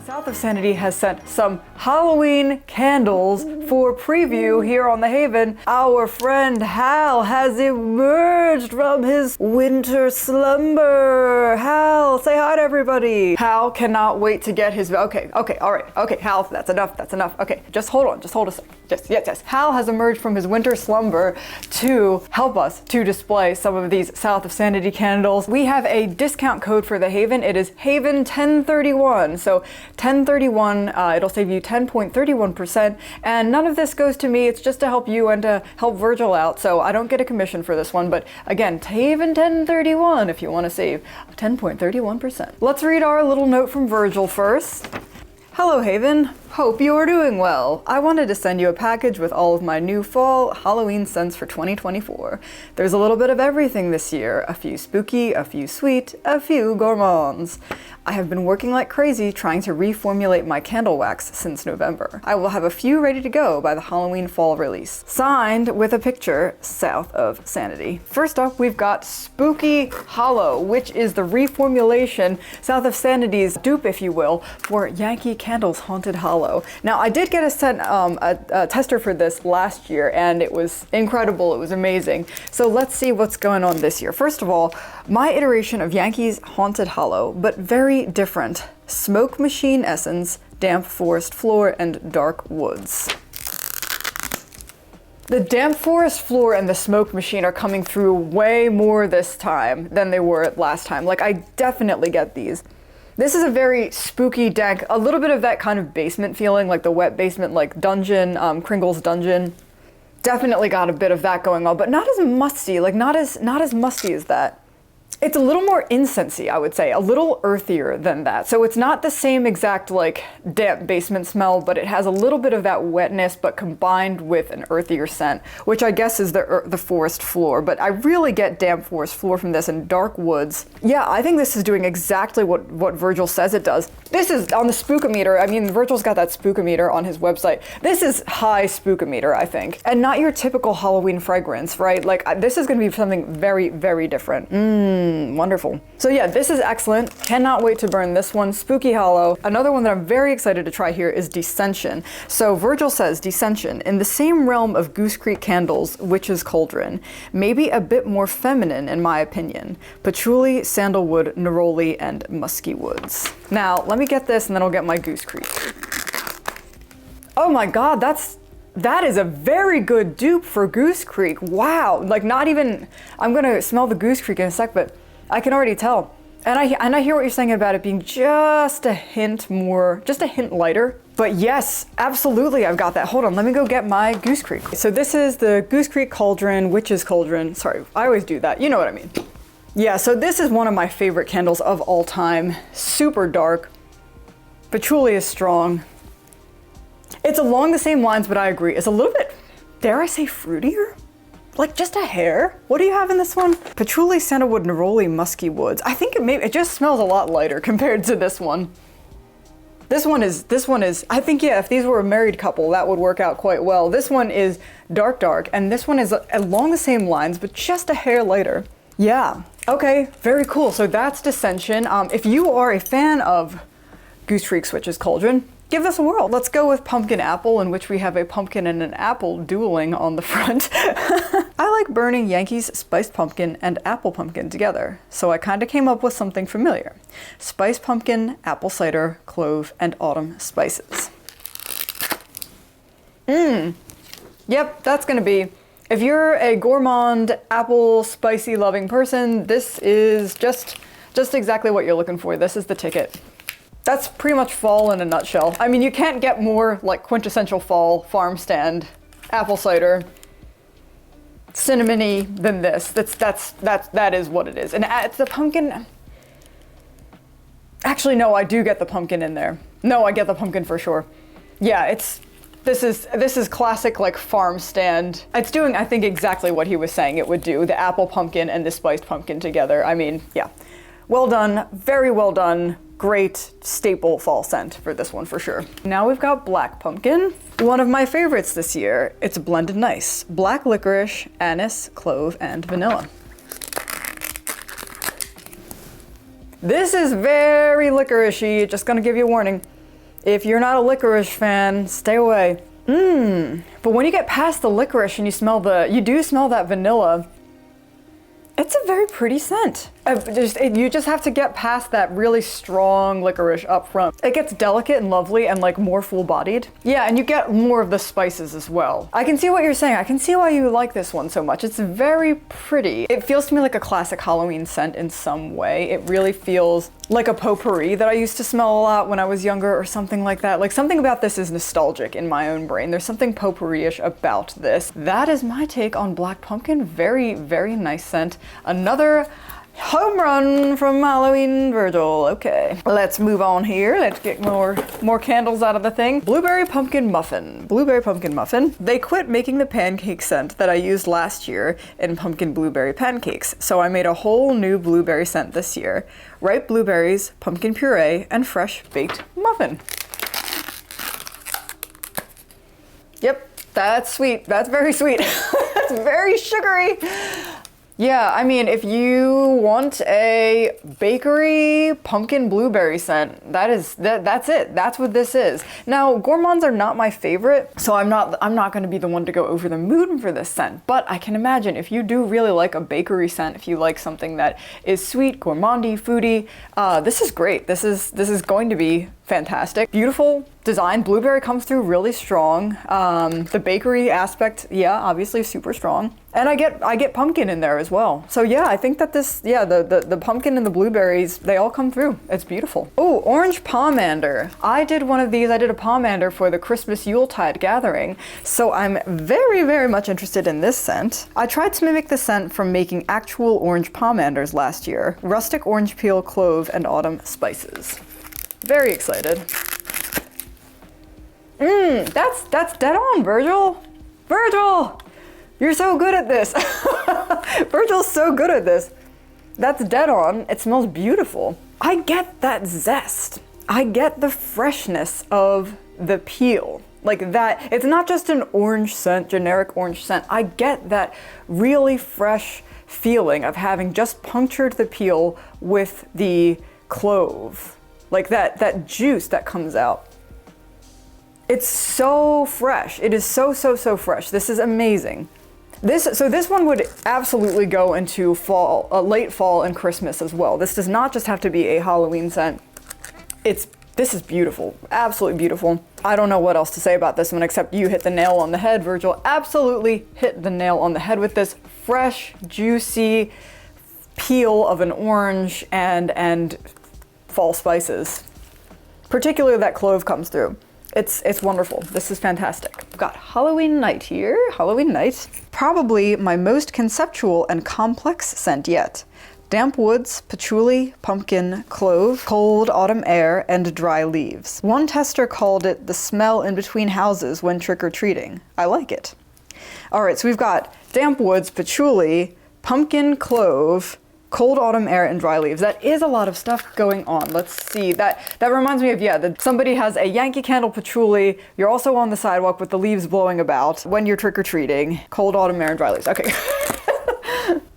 South of Sanity has sent some Halloween candles for preview here on the Haven. Our friend Hal has emerged from his winter slumber. Hal, say hi to everybody. Hal cannot wait to get his, okay, all right. Okay, Hal, that's enough. Okay, just hold on, just hold a sec. Yes. Hal has emerged from his winter slumber to help us to display some of these South of Sanity candles. We have a discount code for the Haven. It is Haven 1031. So 1031, it'll save you 10.31%, and none of this goes to me. It's just to help you and to help Virgil out, so I don't get a commission for this one, but again, Haven 1031 if you want to save 10.31%. Let's read our little note from Virgil first. Hello Haven, hope you are doing well. I wanted to send you a package with all of my new fall Halloween scents for 2024. There's a little bit of everything this year, a few spooky, a few sweet, a few gourmands. I have been working like crazy trying to reformulate my candle wax since November. I will have a few ready to go by the Halloween fall release. Signed with a picture, South of Sanity. First up, we've got Spooky Hollow, which is the reformulation, South of Sanity's dupe, if you will, for Yankee Candle's Haunted Hollow. Now, I did get a tester for this last year, and it was incredible. It was amazing. So let's see what's going on this year. First of all, my iteration of Yankee's Haunted Hollow, but very different. Smoke machine essence, damp forest floor, and dark woods. The damp forest floor and the smoke machine are coming through way more this time than they were last time. Like, I definitely get these. This is a very spooky, dank, a little bit of that kind of basement feeling, like the wet basement, like dungeon, Kringle's dungeon. Definitely got a bit of that going on, but not as musty, like not as musty as that. It's a little more incensey, I would say, a little earthier than that. So it's not the same exact like damp basement smell, but it has a little bit of that wetness, but combined with an earthier scent, which I guess is the forest floor. But I really get damp forest floor from this, and dark woods. Yeah, I think this is doing exactly what Virgil says it does. This is on the spookometer. I mean, Virgil's got that spookometer on his website. This is high spookometer, I think. And not your typical Halloween fragrance, right? Like, this is gonna be something very, very different. Wonderful. So yeah, this is excellent. Cannot wait to burn this one. Spooky Hollow. Another one that I'm very excited to try here is Descension. So Virgil says, Descension, in the same realm of Goose Creek Candles, Witch's Cauldron, maybe a bit more feminine in my opinion. Patchouli, sandalwood, neroli, and musky woods. Now, let me get this and then I'll get my Goose Creek. Oh my God, that is a very good dupe for Goose Creek. Wow, like not even, I'm gonna smell the Goose Creek in a sec, but I can already tell. And I hear what you're saying about it being just a hint more, just a hint lighter. But yes, absolutely, I've got that. Hold on, let me go get my Goose Creek. So this is the Goose Creek Cauldron, Witch's Cauldron. Sorry, I always do that. You know what I mean. Yeah, so this is one of my favorite candles of all time. Super dark. Patchouli is strong. It's along the same lines, but I agree. It's a little bit, dare I say, fruitier? Like just a hair? What do you have in this one? Patchouli, sandalwood, neroli, musky woods. I think it just smells a lot lighter compared to this one. This one is, I think, yeah, if these were a married couple, that would work out quite well. This one is dark, and this one is along the same lines, but just a hair lighter. Yeah, okay, very cool. So that's Descension. If you are a fan of Goose Creek's Witch's Cauldron, give this a whirl. Let's go with Pumpkin Apple, in which we have a pumpkin and an apple dueling on the front. I like burning Yankee's Spiced Pumpkin and Apple Pumpkin together, so I kind of came up with something familiar. Spiced Pumpkin, Apple Cider, Clove, and Autumn Spices. Yep, that's gonna be, if you're a gourmand, apple, spicy loving person, this is just exactly what you're looking for. This is the ticket. That's pretty much fall in a nutshell. I mean, you can't get more like quintessential fall farm stand apple cider cinnamony than this. That is what it is. And it's the pumpkin. Actually, no, I do get the pumpkin in there. No, I get the pumpkin for sure. Yeah, this is classic like farm stand. It's doing, I think, exactly what he was saying it would do. The apple pumpkin and the spiced pumpkin together. I mean, yeah. Well done, very well done. Great staple fall scent for this one for sure. Now we've got Black Pumpkin, one of my favorites this year. It's blended nice. Black licorice, anise, clove, and vanilla. This is very licoricey. Just gonna give you a warning. If you're not a licorice fan, stay away. But when you get past the licorice and you do smell that vanilla, it's a very pretty scent. You just have to get past that really strong licorice up front. It gets delicate and lovely and like more full-bodied. Yeah, and you get more of the spices as well. I can see what you're saying. I can see why you like this one so much. It's very pretty. It feels to me like a classic Halloween scent in some way. It really feels like a potpourri that I used to smell a lot when I was younger or something like that. Like something about this is nostalgic in my own brain. There's something potpourri-ish about this. That is my take on Black Pumpkin. Very, very nice scent. Another home run from Halloween Virgil. Okay, let's move on here. Let's get more candles out of the thing. Blueberry Pumpkin Muffin. Blueberry Pumpkin Muffin. They quit making the pancake scent that I used last year in pumpkin blueberry pancakes, so I made a whole new blueberry scent this year. Ripe blueberries, pumpkin puree, and fresh baked muffin. Yep, that's sweet. That's very sweet. That's very sugary. Yeah, I mean, if you want a bakery pumpkin blueberry scent, that's it. That's what this is. Now, gourmands are not my favorite, so I'm not going to be the one to go over the moon for this scent. But I can imagine if you do really like a bakery scent, if you like something that is sweet, gourmandy, foodie, this is great. This is going to be fantastic. Beautiful design. Blueberry comes through really strong. The bakery aspect, yeah, obviously super strong. And I get pumpkin in there as well. So yeah, I think that this, yeah, the pumpkin and the blueberries, they all come through. It's beautiful. Oh, orange pomander. I did one of these. I did a pomander for the Christmas Yuletide gathering. So I'm very, very much interested in this scent. I tried to mimic the scent from making actual orange pomanders last year. Rustic orange peel, clove, and autumn spices. Very excited. That's dead on, Virgil. Virgil! You're so good at this. Virgil's so good at this. That's dead on. It smells beautiful. I get that zest. I get the freshness of the peel. Like that, it's not just an orange scent, generic orange scent. I get that really fresh feeling of having just punctured the peel with the clove. Like that juice that comes out. It's so fresh. It is so fresh. This is amazing. So this one would absolutely go into fall, late fall and Christmas as well. This does not just have to be a Halloween scent. This is beautiful, absolutely beautiful. I don't know what else to say about this one except you hit the nail on the head, Virgil. Absolutely hit the nail on the head with this fresh, juicy peel of an orange and fall spices. Particularly that clove comes through. It's wonderful. This is fantastic. We've got Halloween Night here. Halloween Night. Probably my most conceptual and complex scent yet. Damp woods, patchouli, pumpkin, clove, cold autumn air, and dry leaves. One tester called it the smell in between houses when trick-or-treating. I like it. All right, so we've got damp woods, patchouli, pumpkin, clove, cold autumn air, and dry leaves. That is a lot of stuff going on. Let's see. That reminds me of, yeah, that somebody has a Yankee Candle patchouli. You're also on the sidewalk with the leaves blowing about when you're trick-or-treating. Cold autumn air and dry leaves. Okay.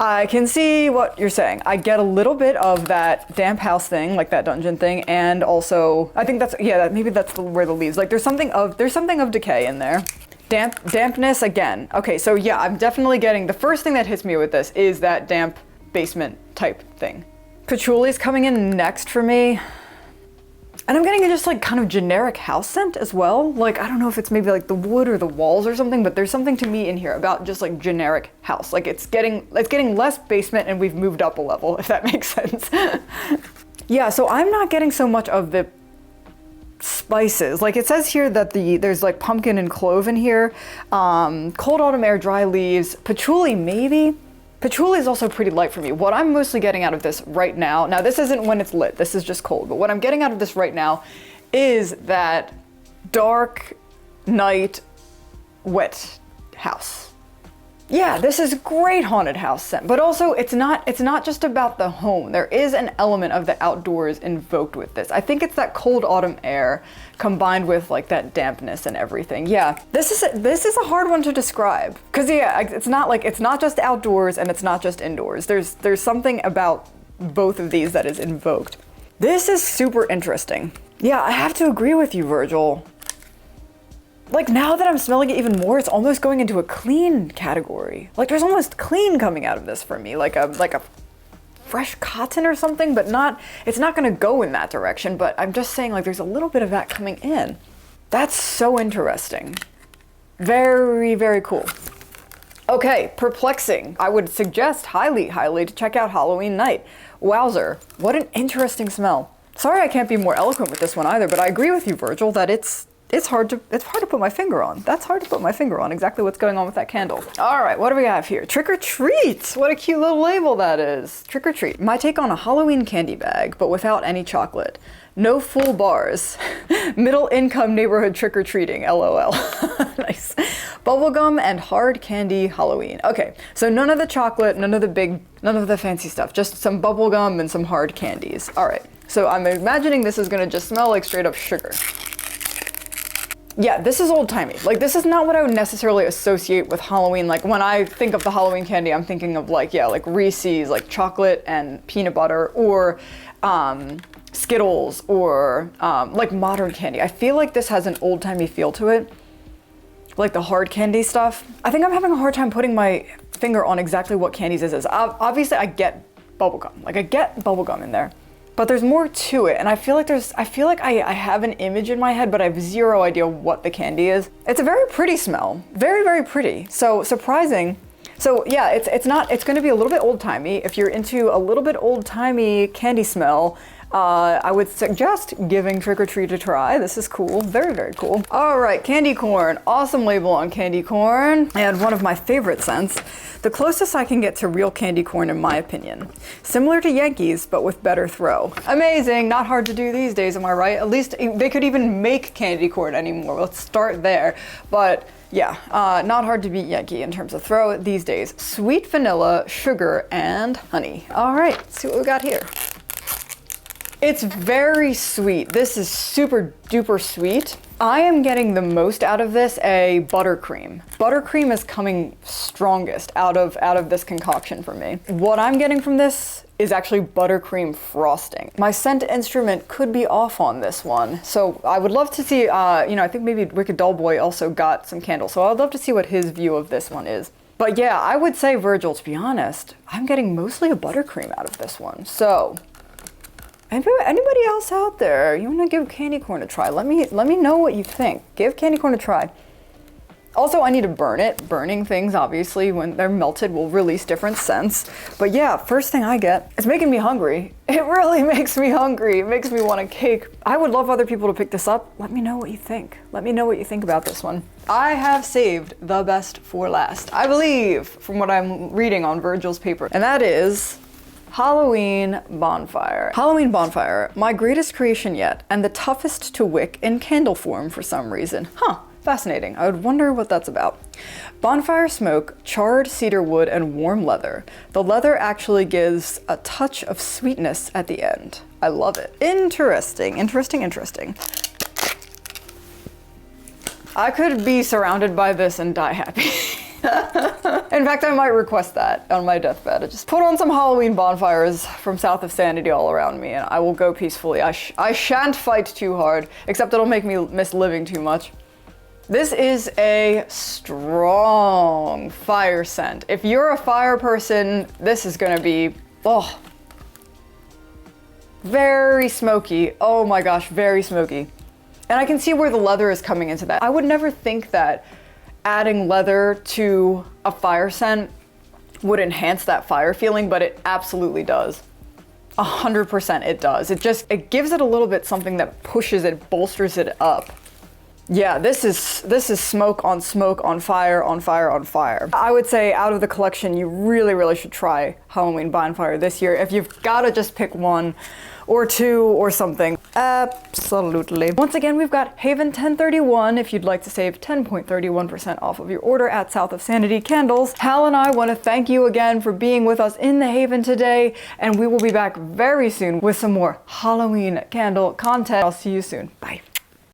I can see what you're saying. I get a little bit of that damp house thing, like that dungeon thing, and also I think that's, yeah, maybe that's where the leaves, like there's something of decay in there. Dampness again. Okay, so yeah, I'm definitely getting, the first thing that hits me with this is that damp basement type thing. Patchouli's coming in next for me. And I'm getting a just like kind of generic house scent as well. Like, I don't know if it's maybe like the wood or the walls or something, but there's something to me in here about just like generic house. Like it's getting less basement and we've moved up a level, if that makes sense. Yeah, so I'm not getting so much of the spices. Like it says here that there's like pumpkin and clove in here. Cold autumn air, dry leaves, patchouli maybe. Patchouli is also pretty light for me. What I'm mostly getting out of this right now this isn't when it's lit, this is just cold, but what I'm getting out of this right now is that dark night wet house. Yeah, this is great haunted house scent, but also it's not just about the home. There is an element of the outdoors invoked with this. I think it's that cold autumn air combined with like that dampness and everything. Yeah, this is a hard one to describe because yeah, it's not just outdoors and it's not just indoors. There's something about both of these that is invoked. This is super interesting. Yeah, I have to agree with you, Virgil. Like, now that I'm smelling it even more, it's almost going into a clean category. Like, there's almost clean coming out of this for me, like a fresh cotton or something, but not, it's not gonna go in that direction, but I'm just saying, like, there's a little bit of that coming in. That's so interesting. Very, very cool. Okay, perplexing. I would suggest highly, highly to check out Halloween Night. Wowzer, what an interesting smell. Sorry I can't be more eloquent with this one either, but I agree with you, Virgil, that it's hard to put my finger on. That's hard to put my finger on exactly what's going on with that candle. All right, what do we have here? Trick or treat. What a cute little label that is. Trick or treat. My take on a Halloween candy bag, but without any chocolate. No full bars. Middle income neighborhood trick or treating, LOL. Nice. Bubblegum and hard candy Halloween. Okay, so none of the chocolate, none of the fancy stuff, just some bubblegum and some hard candies. All right, so I'm imagining this is gonna just smell like straight up sugar. Yeah, this is old-timey. Like, this is not what I would necessarily associate with Halloween. Like, when I think of the Halloween candy, I'm thinking of like, yeah, like Reese's, like chocolate and peanut butter, or Skittles, or like modern candy. I feel like this has an old-timey feel to it. Like the hard candy stuff. I think I'm having a hard time putting my finger on exactly what candies this is. Obviously, I get bubblegum. Like, I get bubblegum in there. But there's more to it, and I feel like I have an image in my head, but I have zero idea what the candy is. It's a very pretty smell. Very, very pretty. So surprising. So yeah, it's gonna be a little bit old-timey. If you're into a little bit old-timey candy smell, I would suggest giving Trick or Treat a try. This is cool, very, very cool. All right, candy corn, awesome label on candy corn. And one of my favorite scents, the closest I can get to real candy corn in my opinion. Similar to Yankees, but with better throw. Amazing, not hard to do these days, am I right? At least they could even make candy corn anymore. Let's start there. But yeah, not hard to beat Yankee in terms of throw these days. Sweet vanilla, sugar, and honey. All right, let's see what we got here. It's very sweet. This is super duper sweet. I am getting the most out of this a buttercream. Buttercream is coming strongest out of this concoction for me. What I'm getting from this is actually buttercream frosting. My scent instrument could be off on this one. So I would love to see, I think maybe Wicked Doll Boy also got some candles. So I'd love to see what his view of this one is. But yeah, I would say, Virgil, to be honest, I'm getting mostly a buttercream out of this one. So anybody else out there, you want to give candy corn a try? Let me know what you think. Give candy corn a try. Also, I need to burn it. Burning things, obviously, when they're melted will release different scents. But yeah, first thing I get, it's making me hungry. It really makes me hungry. It makes me want a cake. I would love other people to pick this up. Let me know what you think. Let me know what you think about this one. I have saved the best for last, I believe, from what I'm reading on Virgil's paper. And that is Halloween Bonfire. Halloween Bonfire, my greatest creation yet, and the toughest to wick in candle form for some reason. Huh, fascinating. I would wonder what that's about. Bonfire smoke, charred cedar wood, and warm leather. The leather actually gives a touch of sweetness at the end. I love it. Interesting, interesting, interesting. I could be surrounded by this and die happy. In fact, I might request that on my deathbed. I just put on some Halloween bonfires from south of Sanity all around me, and I will go peacefully. I shan't fight too hard, except it'll make me miss living too much. This is a strong fire scent. If you're a fire person, this is gonna be, oh, very smoky. Oh my gosh, very smoky. And I can see where the leather is coming into that. I would never think that adding leather to a fire scent would enhance that fire feeling, but it absolutely does. 100% it does. It gives it a little bit something that pushes it, bolsters it up. Yeah, this is smoke on fire on fire on fire. I would say out of the collection, you really, really should try Halloween Bonfire this year. If you've gotta just pick one or two or something, absolutely. Once again, we've got Haven 1031 if you'd like to save 10.31% off of your order at South of Sanity Candles. Hal and I want to thank you again for being with us in the Haven today, and we will be back very soon with some more Halloween candle content. I'll see you soon. Bye.